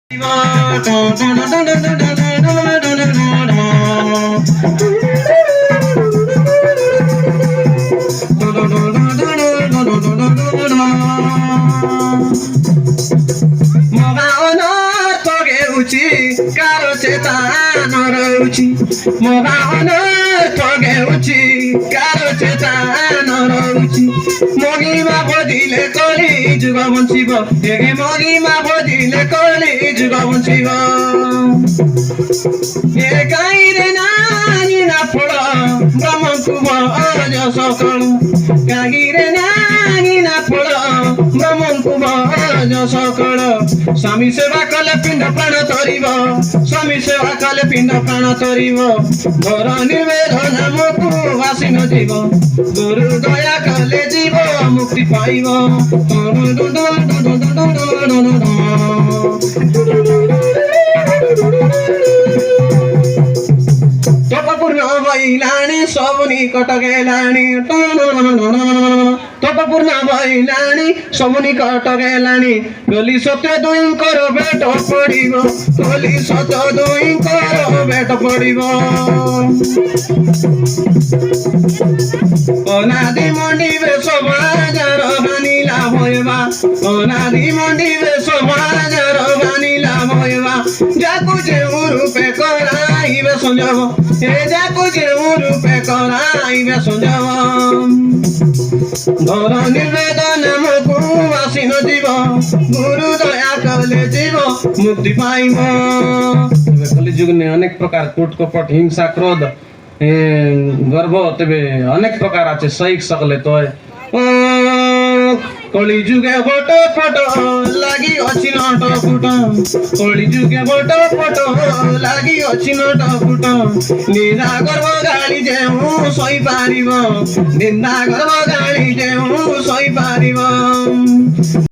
Caro cetano rauci, mohano togeuci, caro cetano rauci, mogi ma bodile koli juga bonchibo, ege mogi ma bodile koli juga bonchibo. E kaire na ina polo, bramon kubo ojo sokolu, kaire na ina polo, bramon kubo ojo sokolu. Swami seva kale pind prana toribo, Swami seva kale pind prana toribo, Gora nivedana moku vasino jibo, Guru daya kale jibo mukti paibo. Topapurna vailani sabuni kotagelani, Topapurna vailani sabuni kotagelani, Goli satya doin karo beto padibo, Goli satya doin karo beto padibo. Onadi mondi ve sobajaro vanila hoiva, Onadi mondi ve sobajaro vanila hoiva, Jaku je urupe korai ve sonjavo, Jaku je urupe korai ve sonjavo. Gora nivedana moku vasino jibo, Guru daya kale jibo mukti paibo. कलि युग ने अनेक प्रकार कूट कपट हिंसा क्रोध गर्व तेबे अनेक प्रकार আছে सही सकले तो कलि जुगे बट फट लागि अछि नट फुट कलि जुगे बट फट लागि अछि नट फुट निंदा गर्व गाली जेउ सही पारिबो निंदा गर्व गाली जेउ सही पारिबो